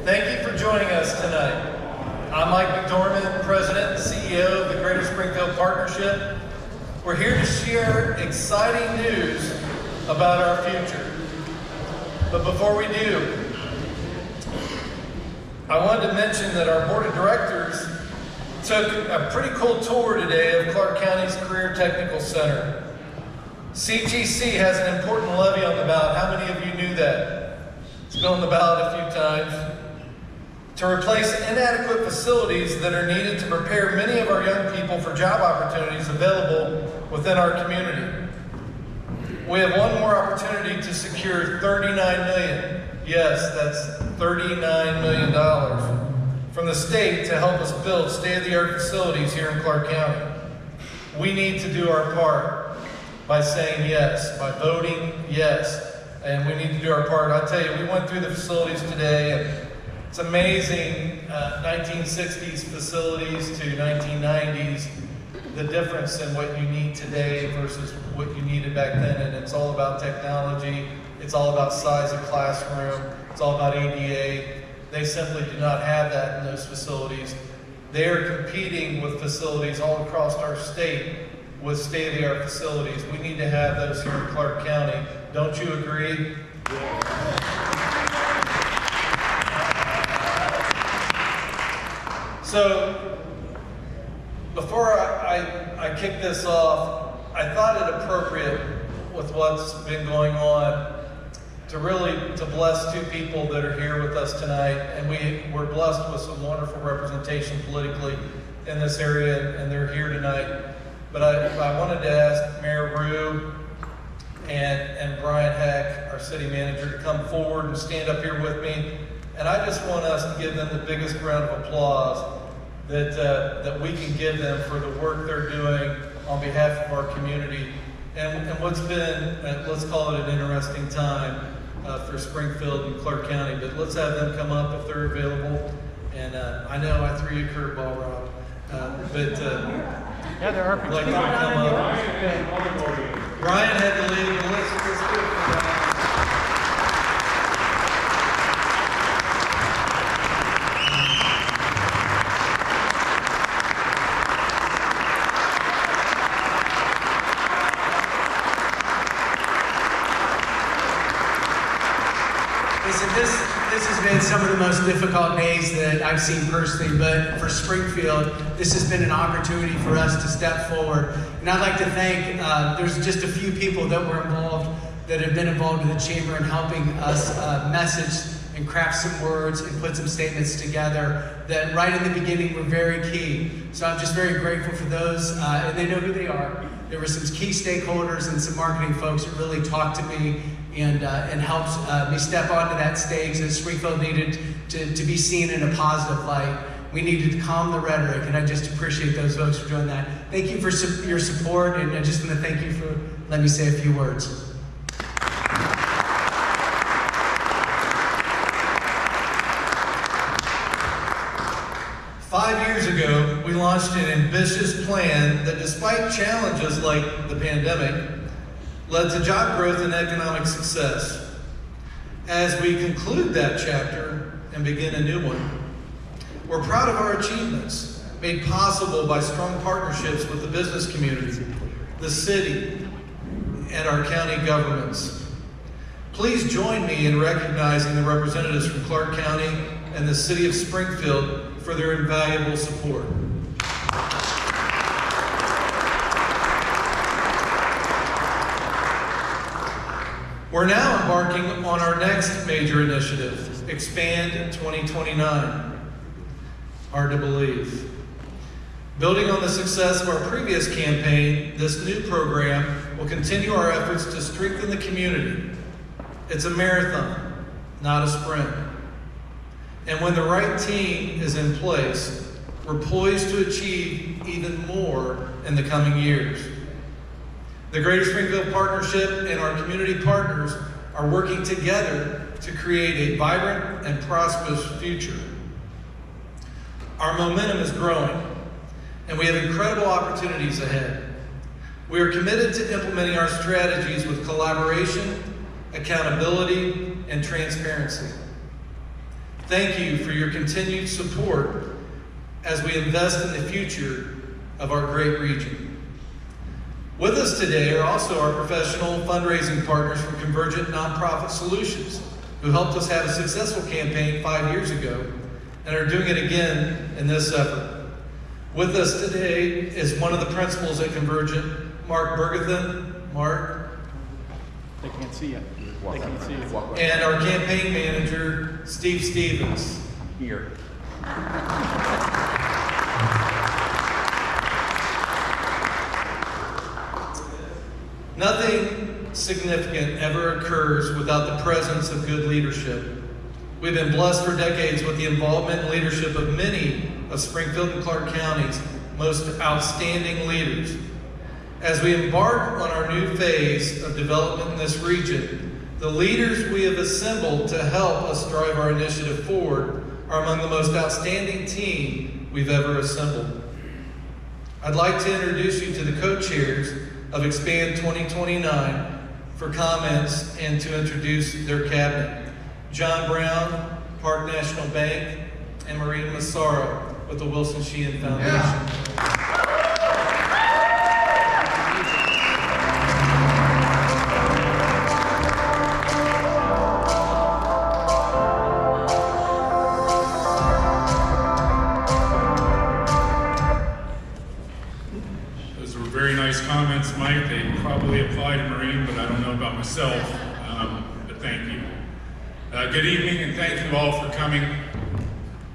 Thank you for joining us tonight. I'm Mike McDormand, President and CEO of the Greater Springfield Partnership. We're here to share exciting news about our future. But before we do, I wanted to mention that our board of directors took a pretty cool tour today of Clark County's Career Technical Center. CTC has an important levy on the ballot. How many of you knew that? It's been on the ballot a few times. To replace inadequate facilities that are needed to prepare many of our young people for job opportunities available within our community. We have one more opportunity to secure $39 million. Yes, that's $39 million from the state to help us build state-of-the-art facilities here in Clark County. We need to do our part by saying yes, by voting yes, and we need to do our part. I'll tell you, we went through the facilities today, and it's amazing, 1960s facilities to 1990s, the difference in what you need today versus what you needed back then, and it's all about technology, it's all about size of classroom, it's all about ADA. They simply do not have that in those facilities. They are competing with facilities all across our state with state-of-the-art facilities. We need to have those here in Clark County. Don't you agree? So, before I kick this off, I thought it appropriate with what's been going on to bless two people that are here with us tonight, and we're blessed with some wonderful representation politically in this area, and they're here tonight. But I wanted to ask Mayor Rue and Brian Heck, our city manager, to come forward and stand up here with me. And I just want us to give them the biggest round of applause that we can give them for the work they're doing on behalf of our community. And what's been, let's call it an interesting time for Springfield and Clark County, but let's have them come up if they're available. And I know I threw you a curveball, Rob, but yeah, there are people. Like come up. Brian had to leave, but let's do it for Brian. This has been some of the most difficult days that I've seen personally, but for Springfield, this has been an opportunity for us to step forward. And I'd like to thank, there's just a few people that were involved, that have been involved in the chamber in helping us message and craft some words and put some statements together that right in the beginning were very key. So I'm just very grateful for those, and they know who they are. There were some key stakeholders and some marketing folks that really talked to me and helped me step onto that stage that Springfield needed to be seen in a positive light. We needed to calm the rhetoric, and I just appreciate those folks for doing that. Thank you for your support, and I just want to thank you for letting me say a few words. Five years ago, we launched an ambitious plan that, despite challenges like the pandemic, led to job growth and economic success. As we conclude that chapter and begin a new one, we're proud of our achievements, made possible by strong partnerships with the business community, the city, and our county governments. Please join me in recognizing the representatives from Clark County and the city of Springfield for their invaluable support. We're now embarking on our next major initiative, Expand2029. Hard to believe. Building on the success of our previous campaign, this new program will continue our efforts to strengthen the community. It's a marathon, not a sprint. And when the right team is in place, we're poised to achieve even more in the coming years. The Greater Springfield Partnership and our community partners are working together to create a vibrant and prosperous future. Our momentum is growing, and we have incredible opportunities ahead. We are committed to implementing our strategies with collaboration, accountability, and transparency. Thank you for your continued support as we invest in the future of our great region. With us today are also our professional fundraising partners from Convergent Nonprofit Solutions, who helped us have a successful campaign 5 years ago and are doing it again in this effort. With us today is one of the principals at Convergent, Mark Bergathen. Mark. They can't see you. They can't see you. And our campaign manager, Steve Stevens. Here. Nothing significant ever occurs without the presence of good leadership. We've been blessed for decades with the involvement and leadership of many of Springfield and Clark County's most outstanding leaders. As we embark on our new phase of development in this region, the leaders we have assembled to help us drive our initiative forward are among the most outstanding team we've ever assembled. I'd like to introduce you to the co-chairs of Expand2029 for comments and to introduce their cabinet. John Brown, Park National Bank, and Maureen Massaro with the Wilson Sheehan Foundation. Yeah. Comments, Mike. They probably apply to Maureen, but I don't know about myself. But thank you. Good evening, and thank you all for coming.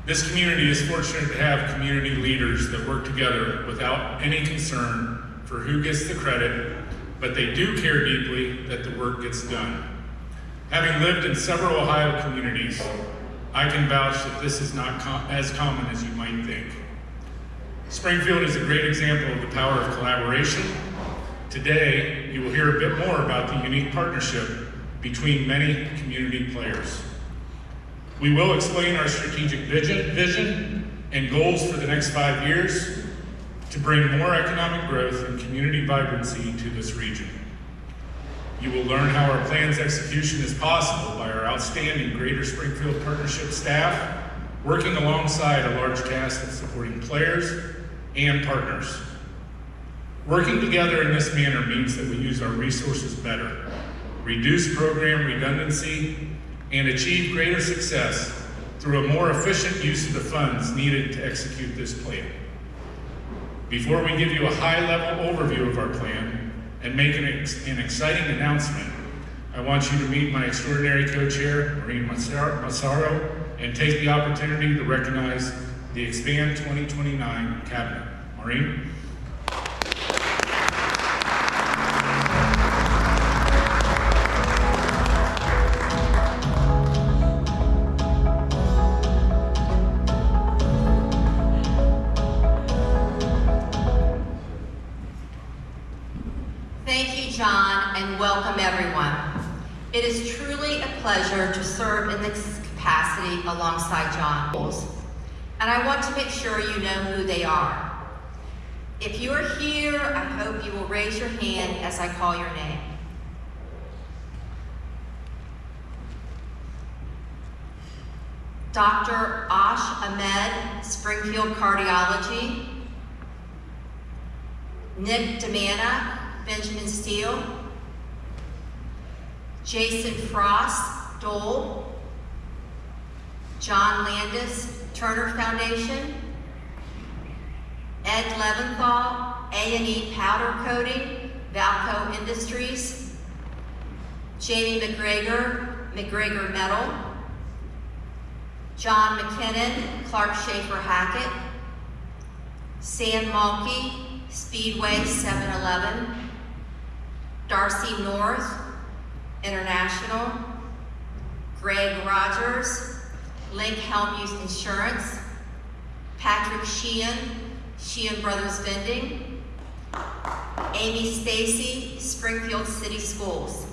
This community is fortunate to have community leaders that work together without any concern for who gets the credit, but they do care deeply that the work gets done. Having lived in several Ohio communities, I can vouch that this is not as common as you might think. Springfield is a great example of the power of collaboration. Today, you will hear a bit more about the unique partnership between many community players. We will explain our strategic vision and goals for the next 5 years to bring more economic growth and community vibrancy to this region. You will learn how our plan's execution is possible by our outstanding Greater Springfield Partnership staff, working alongside a large cast of supporting players and partners. Working together in this manner means that we use our resources better, reduce program redundancy, and achieve greater success through a more efficient use of the funds needed to execute this plan. Before we give you a high-level overview of our plan and make an exciting announcement, I want you to meet my extraordinary co-chair, Maureen Massaro, and take the opportunity to recognize the Expand2029 cabinet. Maureen? Thank you, John, and welcome everyone. It is truly a pleasure to serve in this capacity alongside John. And I want to make sure you know who they are. If you are here, I hope you will raise your hand as I call your name. Dr. Ash Ahmed, Springfield Cardiology. Nick Demana, Benjamin Steele. Jason Frost, Dole. John Landis, Turner Foundation. Ed Leventhal, A&E Powder Coating, Valco Industries. Jamie McGregor, McGregor Metal. John McKinnon, Clark Schaefer Hackett. Sam Malky, Speedway 7-Eleven. Darcy North, International. Greg Rogers, Link Helmuth Insurance. Patrick Sheehan, Sheehan Brothers Vending. Amy Stacy, Springfield City Schools.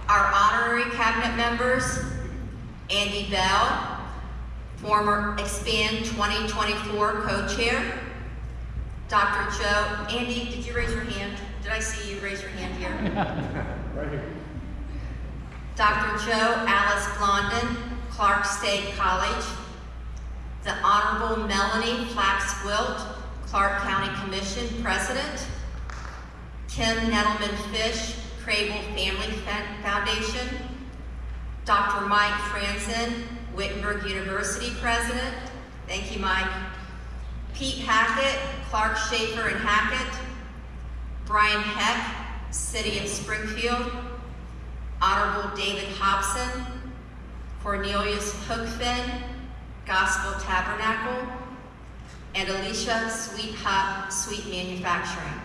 Our honorary cabinet members, Andy Bell, former Expand 2024 co-chair. Dr. Joe, Andy, did you raise your hand? Did I see you raise your hand here? Right here. Dr. Joe Alice Blondin, Clark State College. The Honorable Melanie Flax-Wilt, Clark County Commission President. Kim Nettleman-Fish, Crable Family Foundation. Dr. Mike Franzen, Wittenberg University President. Thank you, Mike. Pete Hackett, Clark Schaefer and Hackett. Brian Heck, City of Springfield. Honorable David Hobson, Cornelius Hookfin, Gospel Tabernacle, and Alicia Sweet Hut, Sweet Manufacturing.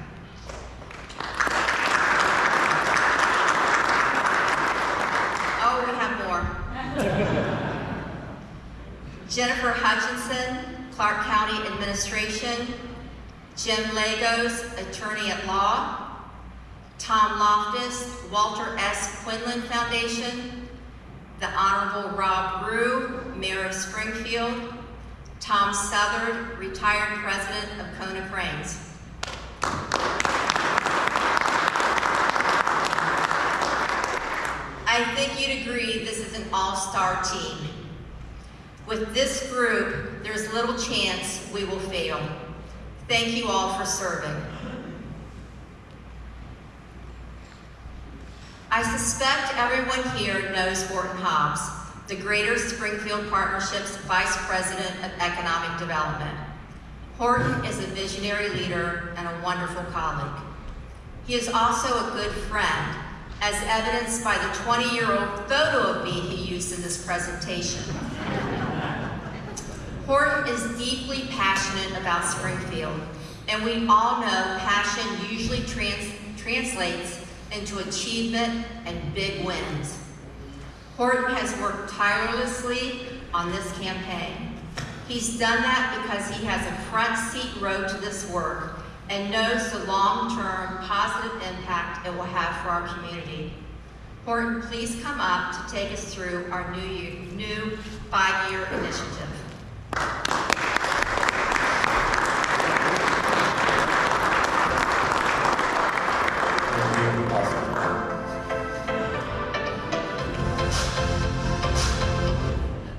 Oh, we have more. Jennifer Hutchinson, Clark County Administration. Jim Lagos, Attorney at Law. Tom Loftus, Walter S. Quinlan Foundation. The Honorable Rob Rue, Mayor of Springfield. Tom Southard, retired President of Kona Cranes. I think you'd agree this is an all-star team. With this group, there's little chance we will fail. Thank you all for serving. I suspect everyone here knows Horton Hobbs, the Greater Springfield Partnership's Vice President of Economic Development. Horton is a visionary leader and a wonderful colleague. He is also a good friend, as evidenced by the 20-year-old photo of me he used in this presentation. Horton is deeply passionate about Springfield, and we all know passion usually translates into achievement and big wins. Horton has worked tirelessly on this campaign. He's done that because he has a front seat row to this work and knows the long-term positive impact it will have for our community. Horton, please come up to take us through our new 5-year initiative.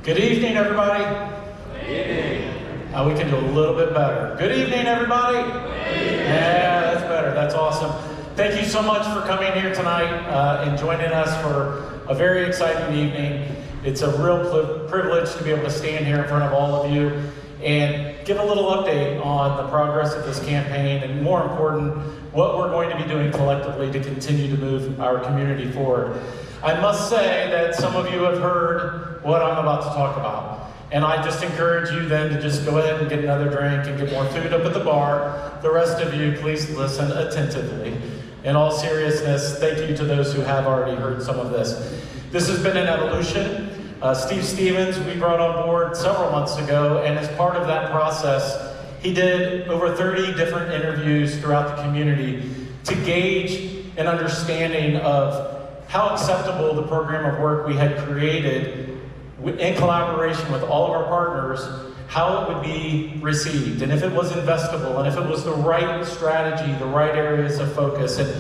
Good evening, everybody. Good evening. We can do a little bit better. Good evening, everybody. Good evening. Yeah, that's better. That's awesome. Thank you so much for coming here tonight and joining us for a very exciting evening. It's a real privilege to be able to stand here in front of all of you and give a little update on the progress of this campaign and, more important, what we're going to be doing collectively to continue to move our community forward. I must say that some of you have heard what I'm about to talk about. And I just encourage you then to just go ahead and get another drink and get more food up at the bar. The rest of you, please listen attentively. In all seriousness, thank you to those who have already heard some of this. This has been an evolution. Steve Stevens, we brought on board several months ago, and as part of that process, he did over 30 different interviews throughout the community to gauge an understanding of how acceptable the program of work we had created in collaboration with all of our partners, how it would be received, and if it was investable, and if it was the right strategy, the right areas of focus. And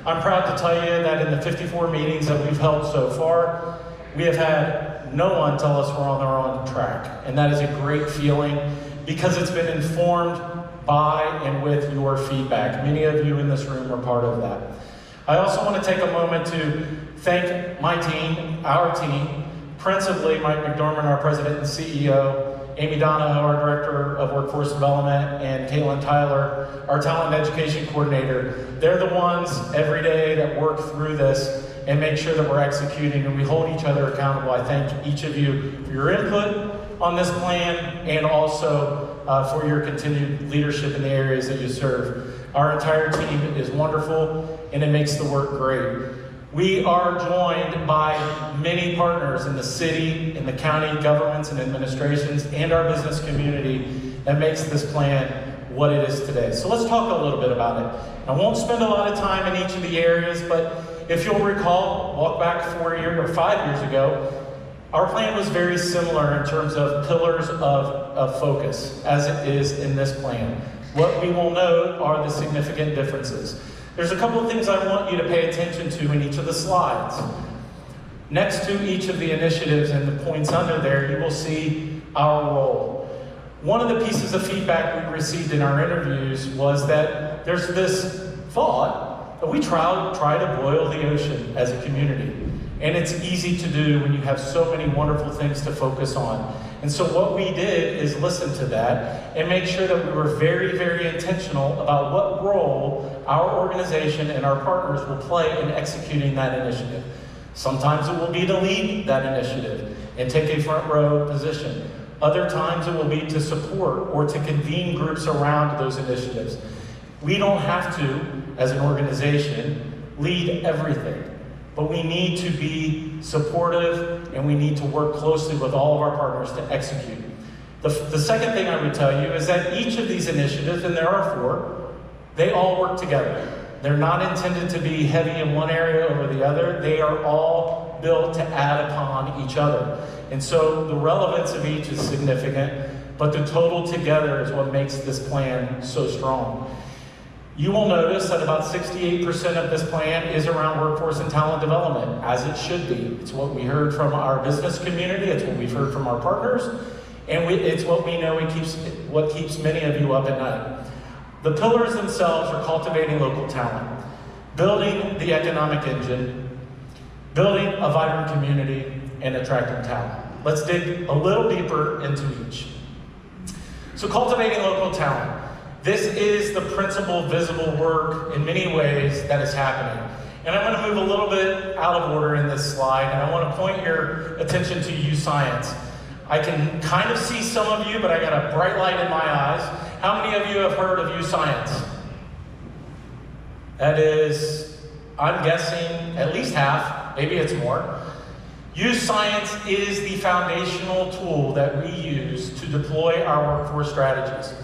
I'm proud to tell you that in the 54 meetings that we've held so far, we have had no one tell us we're on the wrong track. And that is a great feeling because it's been informed by and with your feedback. Many of you in this room are part of that. I also want to take a moment to thank my team, our team, principally Mike McDormand, our President and CEO, Amy Donahoe, our Director of Workforce Development, and Caitlin Tyler, our Talent Education Coordinator. They're the ones every day that work through this and make sure that we're executing and we hold each other accountable. I thank each of you for your input on this plan and also for your continued leadership in the areas that you serve. Our entire team is wonderful and it makes the work great. We are joined by many partners in the city, in the county governments and administrations, and our business community that makes this plan what it is today. So let's talk a little bit about it. I won't spend a lot of time in each of the areas, but if you'll recall, walk back 5 years ago, our plan was very similar in terms of pillars of focus as it is in this plan. What we will note are the significant differences. There's a couple of things I want you to pay attention to in each of the slides. Next to each of the initiatives and the points under there, you will see our role. One of the pieces of feedback we received in our interviews was that there's this thought that we try to boil the ocean as a community. And it's easy to do when you have so many wonderful things to focus on. And so what we did is listen to that and make sure that we were very, very intentional about what role our organization and our partners will play in executing that initiative. Sometimes it will be to lead that initiative and take a front row position. Other times it will be to support or to convene groups around those initiatives. We don't have to, as an organization, lead everything. But we need to be supportive and we need to work closely with all of our partners to execute. The second thing I would tell you is that each of these initiatives, and there are 4, they all work together. They're not intended to be heavy in one area over the other. They are all built to add upon each other. And so the relevance of each is significant, but the total together is what makes this plan so strong. You will notice that about 68% of this plan is around workforce and talent development, as it should be. It's what we heard from our business community, it's what we've heard from our partners, and it's what we know what keeps many of you up at night. The pillars themselves are cultivating local talent, building the economic engine, building a vibrant community, and attracting talent. Let's dig a little deeper into each. So cultivating local talent. This is the principal visible work in many ways that is happening. And I'm going to move a little bit out of order in this slide, and I want to point your attention to youth science. I can kind of see some of you, but I got a bright light in my eyes. How many of you have heard of youth science? That is, I'm guessing, at least half, maybe it's more. Youth science is the foundational tool that we use to deploy our workforce strategies.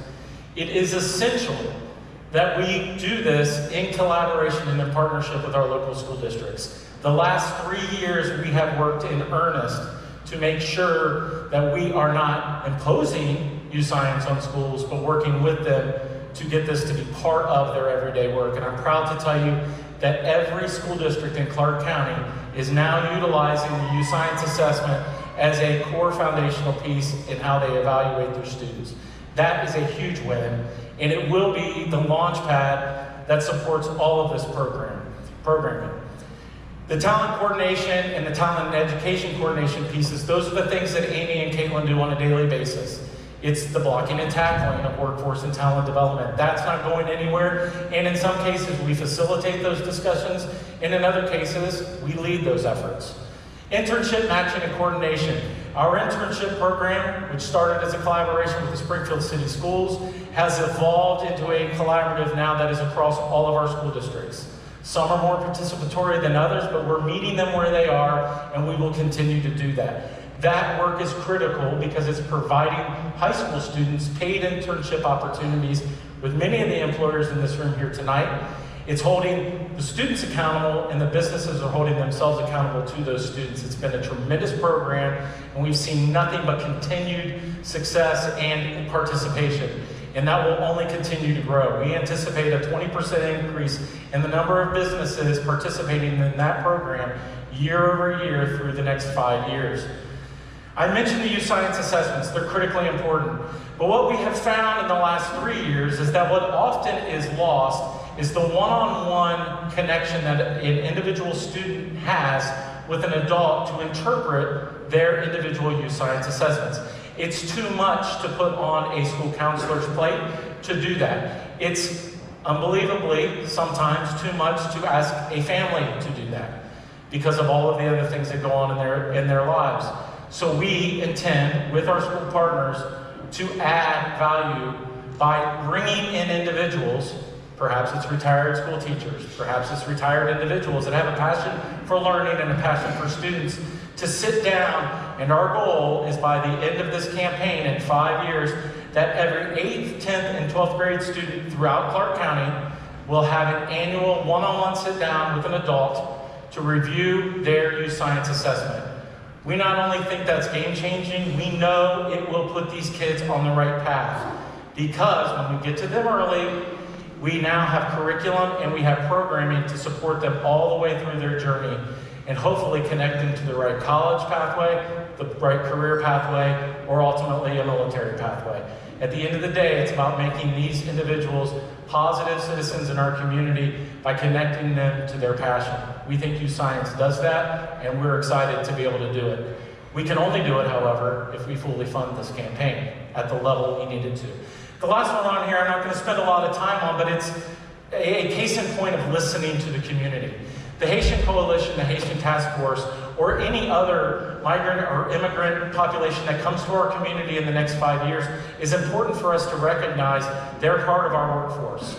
It is essential that we do this in collaboration and in partnership with our local school districts. The last 3 years, we have worked in earnest to make sure that we are not imposing youth science on schools, but working with them to get this to be part of their everyday work. And I'm proud to tell you that every school district in Clark County is now utilizing the youth science assessment as a core foundational piece in how they evaluate their students. That is a huge win, and it will be the launch pad that supports all of this programming. The talent coordination and the talent and education coordination pieces, those are the things that Amy and Caitlin do on a daily basis. It's the blocking and tackling of workforce and talent development. That's not going anywhere, and in some cases we facilitate those discussions, and in other cases we lead those efforts. Internship matching and coordination. Our internship program, which started as a collaboration with the Springfield City Schools, has evolved into a collaborative now that is across all of our school districts. Some are more participatory than others, but we're meeting them where they are, and we will continue to do that. That work is critical because it's providing high school students paid internship opportunities with many of the employers in this room here tonight. It's holding the students accountable, and the businesses are holding themselves accountable to those students. It's been a tremendous program, and we've seen nothing but continued success and participation. And that will only continue to grow. We anticipate a 20% increase in the number of businesses participating in that program year over year through the next 5 years. I mentioned the youth science assessments. They're critically important. But what we have found in the last 3 years is that what often is lost is the one-on-one connection that an individual student has with an adult to interpret their individual youth science assessments. It's too much to put on a school counselor's plate to do that. It's unbelievably sometimes too much to ask a family to do that because of all of the other things that go on in their lives. So we intend, with our school partners, to add value by bringing in individuals. Perhaps it's retired school teachers, perhaps it's retired individuals that have a passion for learning and a passion for students to sit down, and our goal is by the end of this campaign in 5 years that every 8th, 10th, and 12th grade student throughout Clark County will have an annual one-on-one sit down with an adult to review their youth science assessment. We not only think that's game-changing, we know it will put these kids on the right path. because when we get to them early, we now have curriculum and we have programming to support them all the way through their journey and hopefully connect them to the right college pathway, the right career pathway, or ultimately a military pathway. At the end of the day, it's about making these individuals positive citizens in our community by connecting them to their passion. We think Youth Science does that, and we're excited to be able to do it. We can only do it, however, if we fully fund this campaign at the level we need it to. The last one on here, I'm not going to spend a lot of time on, but it's a case in point of listening to the community. The Haitian Coalition, the Haitian Task Force, or any other migrant or immigrant population that comes to our community in the next 5 years is important for us to recognize they're part of our workforce.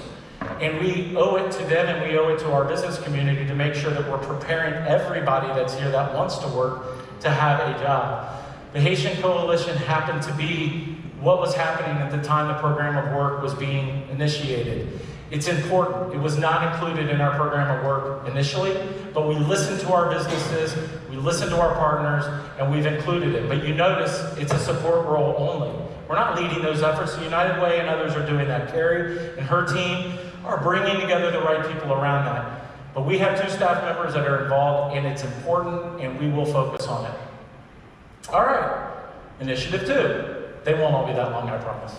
And we owe it to them and we owe it to our business community to make sure that we're preparing everybody that's here that wants to work to have a job. The Haitian Coalition happened to be what was happening at the time the program of work was being initiated. It's important. It was not included in our program of work initially, but we listened to our businesses, we listened to our partners, and we've included it. But you notice it's a support role only. We're not leading those efforts. The United Way and others are doing that. Carrie and her team are bringing together the right people around that. But we have 2 staff members that are involved, and it's important, and we will focus on it. All right, Initiative 2. They won't all be that long, I promise.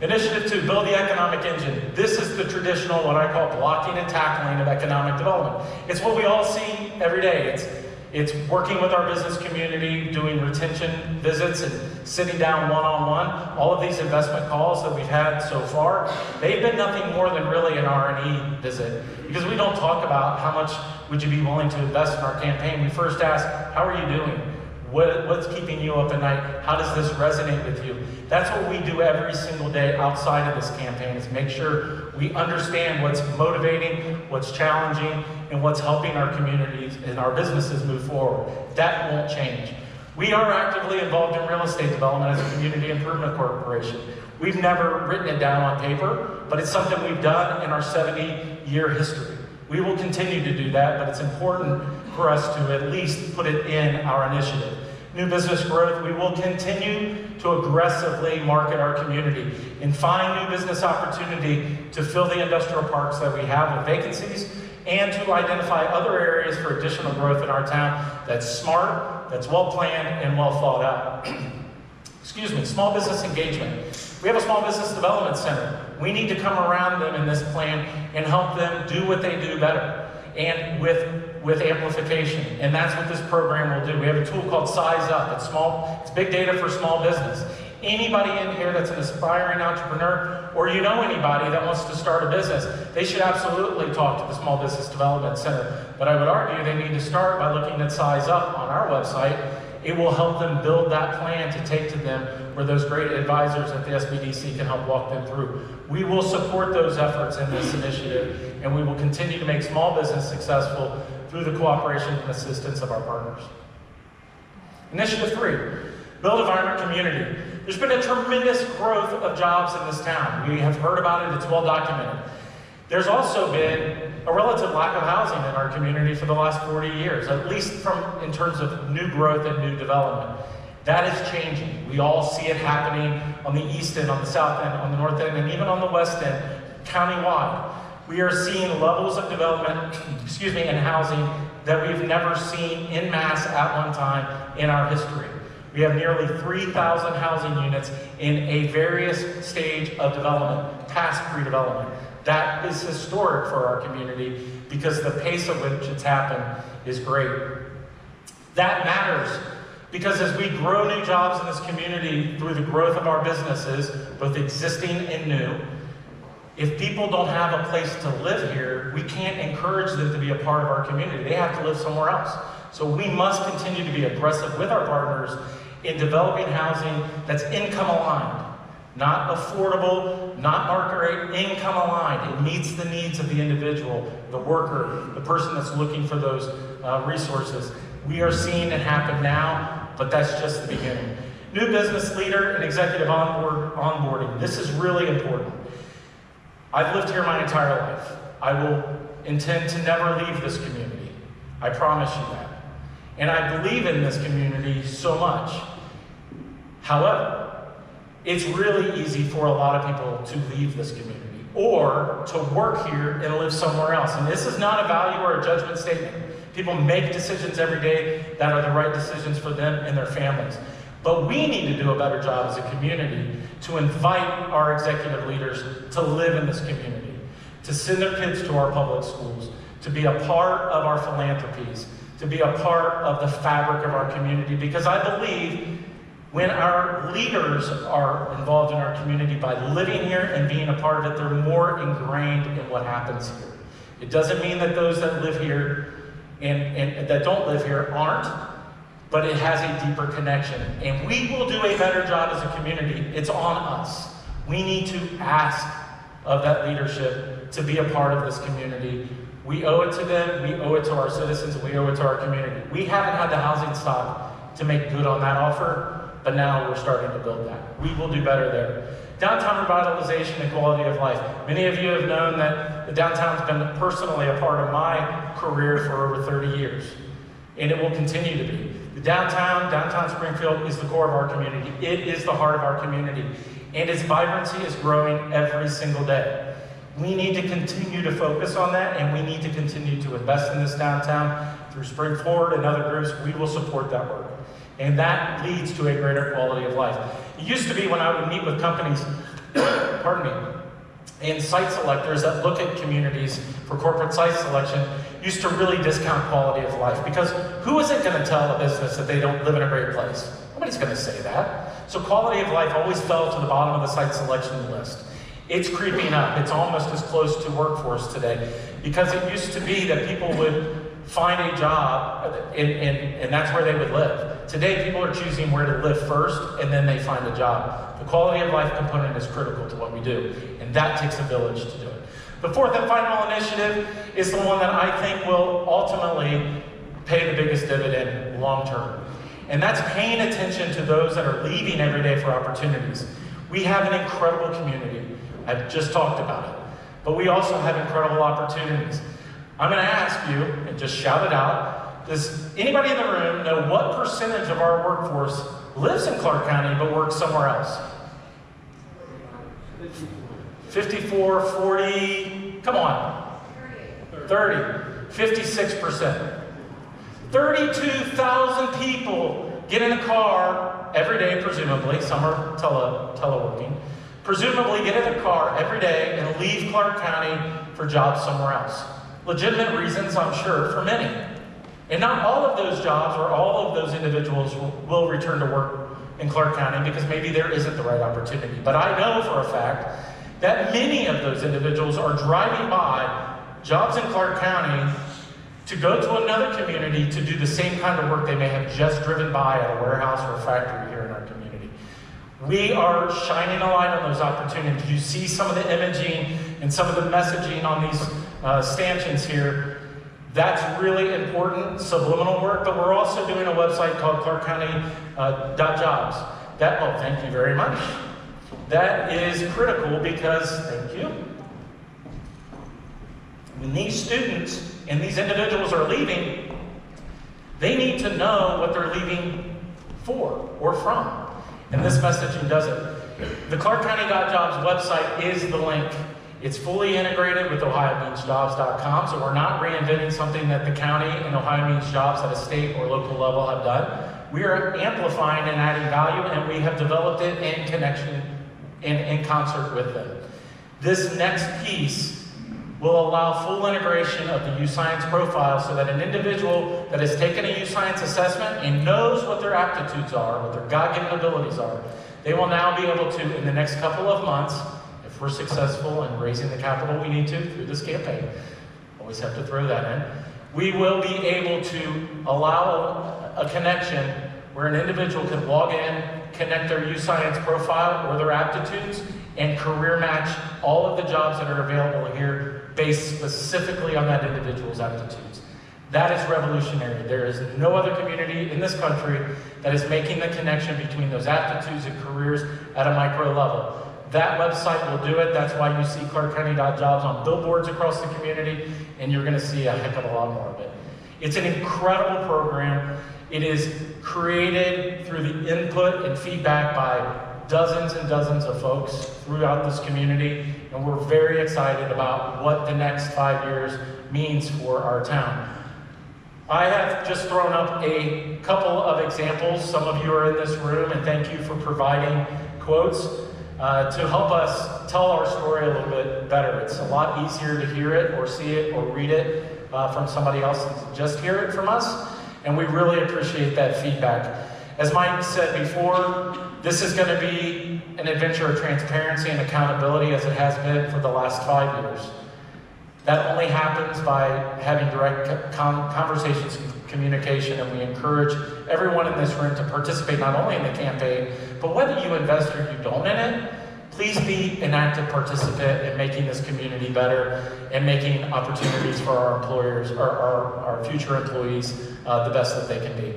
Initiative 2, build the economic engine. This is the traditional, what I call blocking and tackling of economic development. It's what we all see every day. It's working with our business community, doing retention visits and sitting down one-on-one. All of these investment calls that we've had so far, they've been nothing more than really an R&E visit, because we don't talk about how much would you be willing to invest in our campaign. We first ask, how are you doing? What's keeping you up at night? How does this resonate with you? That's what we do every single day outside of this campaign, is make sure we understand what's motivating, what's challenging, and what's helping our communities and our businesses move forward. That won't change. We are actively involved in real estate development as a community improvement corporation. We've never written it down on paper, but it's something we've done in our 70-year history. We will continue to do that, but it's important for us to at least put it in our initiative. New business growth, we will continue to aggressively market our community and find new business opportunity to fill the industrial parks that we have with vacancies, and to identify other areas for additional growth in our town that's smart, that's well planned, and well thought out. Excuse me, small business engagement. We have a small business development center. We need to come around them in this plan and help them do what they do better, and with amplification. And that's what this program will do. We have a tool called Size Up. It's big data for small business. Anybody in here that's an aspiring entrepreneur, or you know anybody that wants to start a business, they should absolutely talk to the Small Business Development Center. But I would argue they need to start by looking at Size Up on our website. It will help them build that plan to take to them, where those great advisors at the SBDC can help walk them through. We will support those efforts in this initiative, and we will continue to make small business successful through the cooperation and assistance of our partners. Initiative 3, build a vibrant community. There's been a tremendous growth of jobs in this town. We have heard about it, it's well documented. There's also been a relative lack of housing in our community for the last 40 years, at least in terms of new growth and new development. That is changing. We all see it happening on the east end, on the south end, on the north end, and even on the west end, countywide. We are seeing levels of development, and housing that we've never seen en masse at one time in our history. We have nearly 3,000 housing units in a various stage of development, past pre-development. That is historic for our community because the pace at which it's happened is great. That matters because as we grow new jobs in this community through the growth of our businesses, both existing and new, if people don't have a place to live here, we can't encourage them to be a part of our community. They have to live somewhere else. So we must continue to be aggressive with our partners in developing housing that's income aligned. Not affordable, not market rate, income aligned. It meets the needs of the individual, the worker, the person that's looking for those resources. We are seeing it happen now, but that's just the beginning. New business leader and executive onboarding. This is really important. I've lived here my entire life. I will intend to never leave this community. I promise you that. And I believe in this community so much. However, it's really easy for a lot of people to leave this community or to work here and live somewhere else. And this is not a value or a judgment statement. People make decisions every day that are the right decisions for them and their families. But we need to do a better job as a community to invite our executive leaders to live in this community, to send their kids to our public schools, to be a part of our philanthropies, to be a part of the fabric of our community. Because I believe when our leaders are involved in our community by living here and being a part of it, they're more ingrained in what happens here. It doesn't mean that those that live here and that don't live here aren't, but it has a deeper connection. And we will do a better job as a community. It's on us. We need to ask of that leadership to be a part of this community. We owe it to them, we owe it to our citizens, and we owe it to our community. We haven't had the housing stock to make good on that offer, but now we're starting to build that. We will do better there. Downtown revitalization and quality of life. Many of you have known that the downtown's been personally a part of my career for over 30 years, and it will continue to be. The downtown Springfield is the core of our community. It is the heart of our community, and its vibrancy is growing every single day. We need to continue to focus on that, and we need to continue to invest in this downtown through Spring Forward and other groups. We will support that work. And that leads to a greater quality of life. It used to be when I would meet with companies, pardon me, and site selectors that look at communities for corporate site selection, used to really discount quality of life. Because who isn't going to tell a business that they don't live in a great place? Nobody's going to say that. So quality of life always fell to the bottom of the site selection list. It's creeping up. It's almost as close to workforce today. Because it used to be that people would find a job and that's where they would live. Today, people are choosing where to live first and then they find a job. The quality of life component is critical to what we do, and that takes a village to do it. The fourth and final initiative is the one that I think will ultimately pay the biggest dividend long term. And that's paying attention to those that are leaving every day for opportunities. We have an incredible community. I've just talked about it. But we also have incredible opportunities. I'm going to ask you, and just shout it out, does anybody in the room know what percentage of our workforce lives in Clark County but works somewhere else? 54, 40, come on. 30, 56%. 32,000 people get in a car every day, presumably, some are teleworking, presumably get in a car every day and leave Clark County for jobs somewhere else. Legitimate reasons, I'm sure, for many. And not all of those jobs or all of those individuals will return to work in Clark County because maybe there isn't the right opportunity. But I know for a fact that many of those individuals are driving by jobs in Clark County to go to another community to do the same kind of work they may have just driven by at a warehouse or a factory here in our community. We are shining a light on those opportunities. You see some of the imaging and some of the messaging on these stanchions here. That's really important, subliminal work, but we're also doing a website called clarkcounty.jobs. Oh, thank you very much. That is critical because, thank you, when these students and these individuals are leaving, they need to know what they're leaving for or from. And this messaging does it. The clarkcounty.jobs website is the link. It's fully integrated with OhioMeansJobs.com, so we're not reinventing something that the county and Ohio Means Jobs at a state or local level have done. We are amplifying and adding value, and we have developed it in connection and in concert with them. This next piece will allow full integration of the U-Science profile so that an individual that has taken a U-Science assessment and knows what their aptitudes are, what their God-given abilities are, they will now be able to, in the next couple of months, if we're successful in raising the capital we need to through this campaign, always have to throw that in, we will be able to allow a connection where an individual can log in, connect their U-Science profile or their aptitudes, and career match all of the jobs that are available here based specifically on that individual's aptitudes. That is revolutionary. There is no other community in this country that is making the connection between those aptitudes and careers at a micro level. That website will do it. That's why you see clarkcounty.jobs on billboards across the community, and you're going to see a heck of a lot more of it. It's an incredible program. It is created through the input and feedback by dozens and dozens of folks throughout this community, and we're very excited about what the next 5 years means for our town. I have just thrown up a couple of examples. Some of you are in this room, and thank you for providing quotes to help us tell our story a little bit better. It's a lot easier to hear it or see it or read it from somebody else than to just hear it from us, and we really appreciate that feedback. As Mike said before, this is going to be an adventure of transparency and accountability as it has been for the last 5 years. That only happens by having direct conversations and communication, and we encourage everyone in this room to participate not only in the campaign, but whether you invest or you don't in it, please be an active participant in making this community better and making opportunities for our employers, or our future employees, the best that they can be.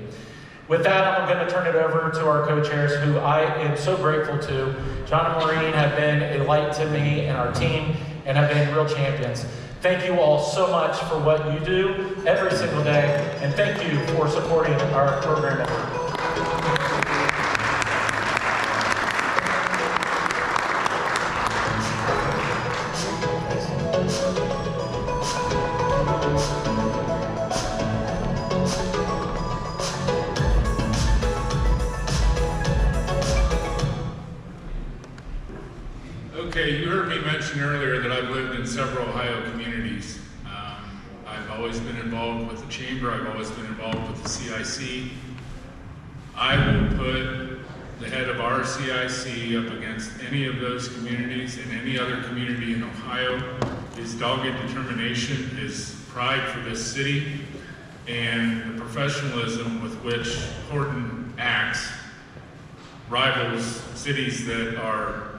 With that, I'm going to turn it over to our co-chairs, who I am so grateful to. John and Maureen have been a light to me and our team, and have been real champions. Thank you all so much for what you do every single day, and thank you for supporting our program effort. Okay, you heard me mention earlier that I've lived in several Ohio communities. I've always been involved with the Chamber, I've always been involved with the CIC. I will put the head of our CIC up against any of those communities and any other community in Ohio. His dogged determination, his pride for this city, and the professionalism with which Horton acts rivals cities that are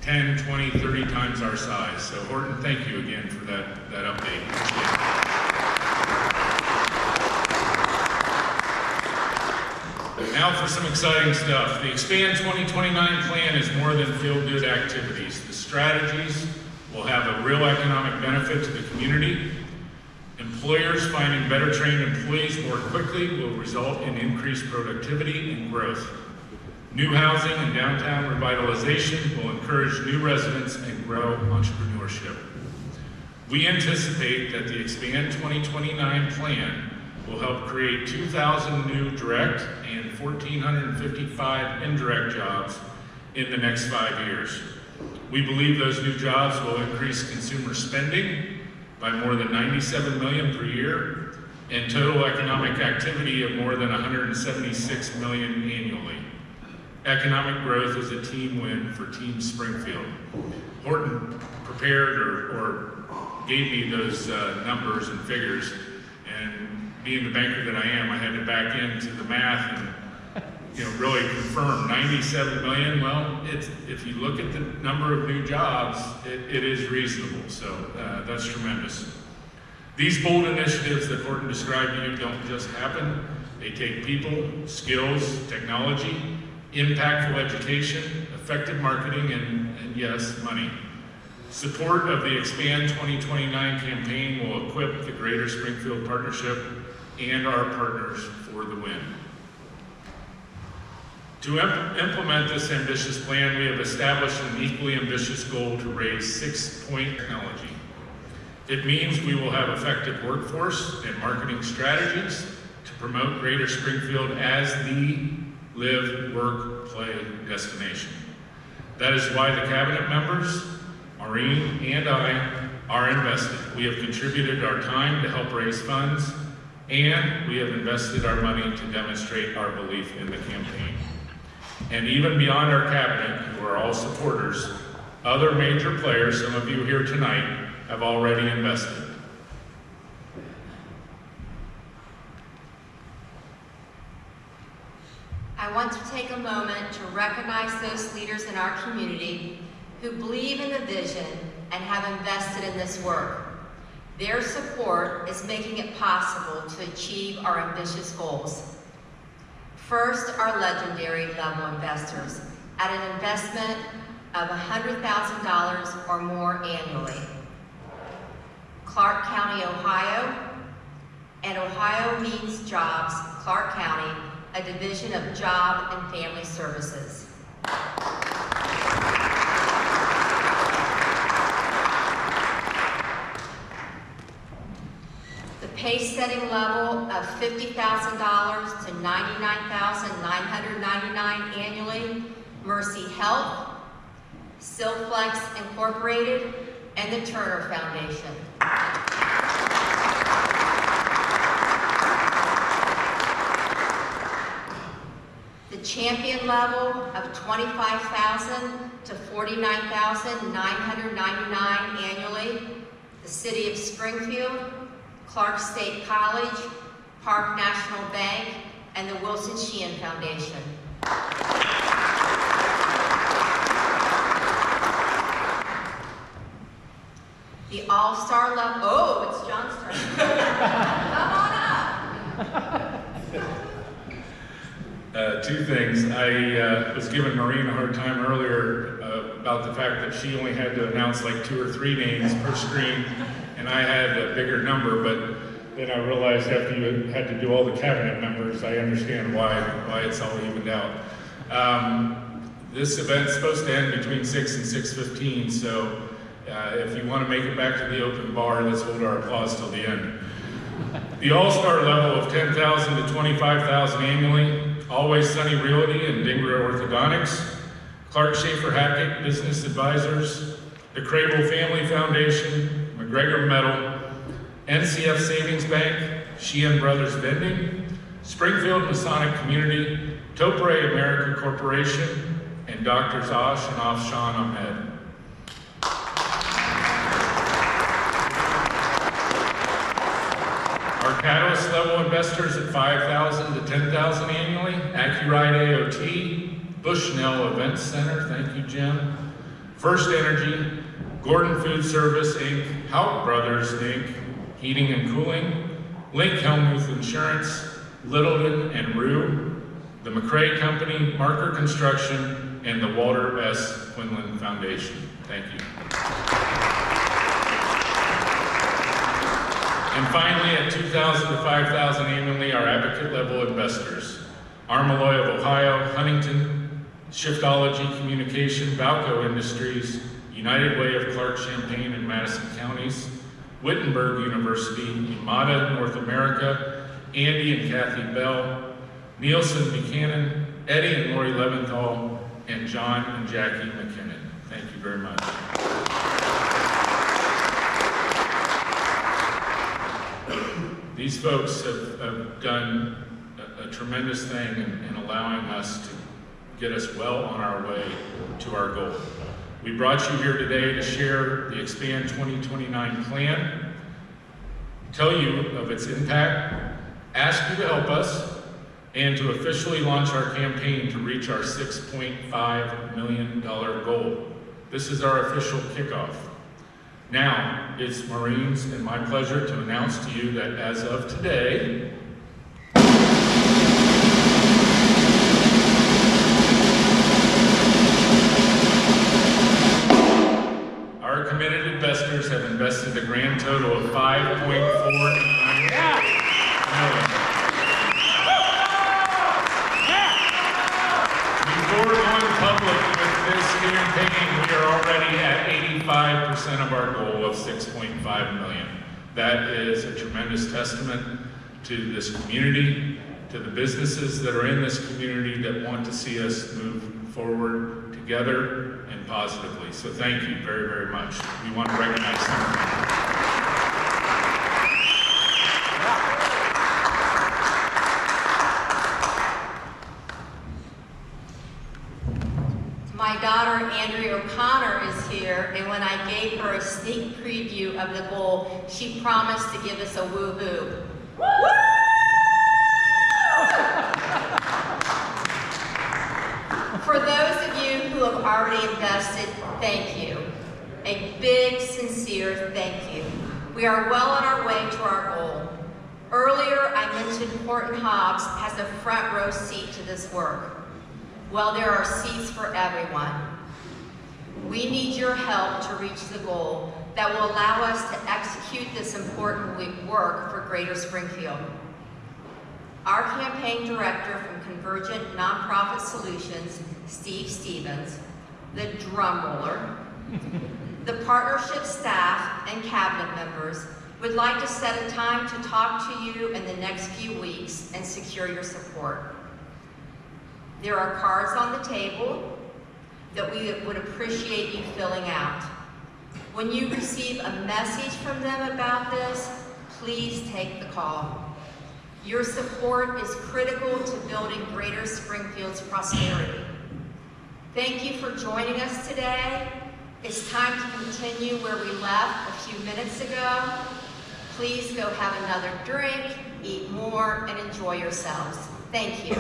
10, 20, 30 times our size. So Horton, thank you again for that update. Now for some exciting stuff. The Expand 2029 plan is more than feel-good activities. The strategies will have a real economic benefit to the community. Employers finding better trained employees more quickly will result in increased productivity and growth. New housing and downtown revitalization will encourage new residents and grow entrepreneurship. We anticipate that the Expand 2029 plan will help create 2,000 new direct and 1,455 indirect jobs in the next 5 years. We believe those new jobs will increase consumer spending by more than $97 million per year and total economic activity of more than $176 million annually. Economic growth is a team win for Team Springfield. Horton prepared or gave me those numbers and figures, and being the banker that I am, I had to back into the math and really confirm 97 million. Well, if you look at the number of new jobs, it is reasonable. So that's tremendous. These bold initiatives that Horton described to you don't just happen. They take people, skills, technology, impactful education, effective marketing, and yes, money. Support of the Expand 2029 campaign will equip the Greater Springfield Partnership and our partners for the win. To implement this ambitious plan, we have established an equally ambitious goal to raise 6-point technology. It means we will have effective workforce and marketing strategies to promote Greater Springfield as the live, work, play destination. That is why the cabinet members, Maureen and I, are invested. We have contributed our time to help raise funds, and we have invested our money to demonstrate our belief in the campaign. And even beyond our cabinet, who are all supporters, other major players, some of you here tonight, have already invested. I want to take a moment to recognize those leaders in our community who believe in the vision and have invested in this work. Their support is making it possible to achieve our ambitious goals. First, our legendary level investors at an investment of $100,000 or more annually. Clark County, Ohio, and Ohio Means Jobs, Clark County, a division of Job and Family Services. pace-setting level of $50,000 to $99,999 annually, Mercy Health, Silflex Incorporated, and the Turner Foundation. The champion level of $25,000 to $49,999 annually, the City of Springfield, Clark State College, Park National Bank, and the Wilson Sheehan Foundation. The All-Star level, oh, it's John's turn. Come on up. Two things. I was giving Maureen a hard time earlier about the fact that she only had to announce like 2 or 3 names per screen, and I had a bigger number, but then I realized after you had to do all the cabinet members, I understand why it's all evened out. This event's supposed to end between 6 and 6:15, so if you want to make it back to the open bar, let's hold our applause till the end. The All-Star level of $10,000 to $25,000 annually, Always Sunny Realty and Dingra Orthodontics, Clark Schaefer Hackett Business Advisors, the Crable Family Foundation, McGregor Metal, NCF Savings Bank, Sheehan Brothers Vending, Springfield Masonic Community, Topre America Corporation, and Drs. Osh and Afshan Ahmed. Our Catalyst level investors at $5,000 to $10,000 annually, AccuRide AOT, Bushnell Event Center, thank you Jim, First Energy, Gordon Food Service Inc., Houck Brothers Inc., Heating and Cooling, Link Helmuth Insurance, Littleton and Rue, the McCrae Company, Marker Construction, and the Walter S. Quinlan Foundation. Thank you. And finally, at $2,000 to $5,000 annually, our advocate level investors, Armalloy of Ohio, Huntington, Shiftology Communication, Valco Industries, United Way of Clark, Champaign, and Madison Counties, Wittenberg University, Imada North America, Andy and Kathy Bell, Nielsen Buchanan, Eddie and Lori Leventhal, and John and Jackie McKinnon. Thank you very much. These folks have done a tremendous thing in allowing us to get us well on our way to our goal. We brought you here today to share the Expand 2029 plan, tell you of its impact, ask you to help us, and to officially launch our campaign to reach our $6.5 million goal. This is our official kickoff. Now, it's Maureen's and my pleasure to announce to you that as of today, our committed investors have invested a grand total of $5.49 million. Before going public with this campaign, we are already at 85% of our goal of $6.5 million. That is a tremendous testament to this community, to the businesses that are in this community that want to see us move forward together and positively. So thank you very, very much. We want to recognize some of you. My daughter, Andrea O'Connor, is here, and when I gave her a sneak preview of the goal, she promised to give us a woo-hoo. For those of you who have already invested, thank you. A big, sincere thank you. We are well on our way to our goal. Earlier, I mentioned Horton Hobbs has a front row seat to this work. Well, there are seats for everyone. We need your help to reach the goal that will allow us to execute this important work for Greater Springfield. Our campaign director from Convergent Nonprofit Solutions, Steve Stevens, the drum roller, the partnership staff and cabinet members, would like to set a time to talk to you in the next few weeks and secure your support. There are cards on the table that we would appreciate you filling out. When you receive a message from them about this, please take the call. Your support is critical to building Greater Springfield's prosperity. Thank you for joining us today. It's time to continue where we left a few minutes ago. Please go have another drink, eat more, and enjoy yourselves. Thank you.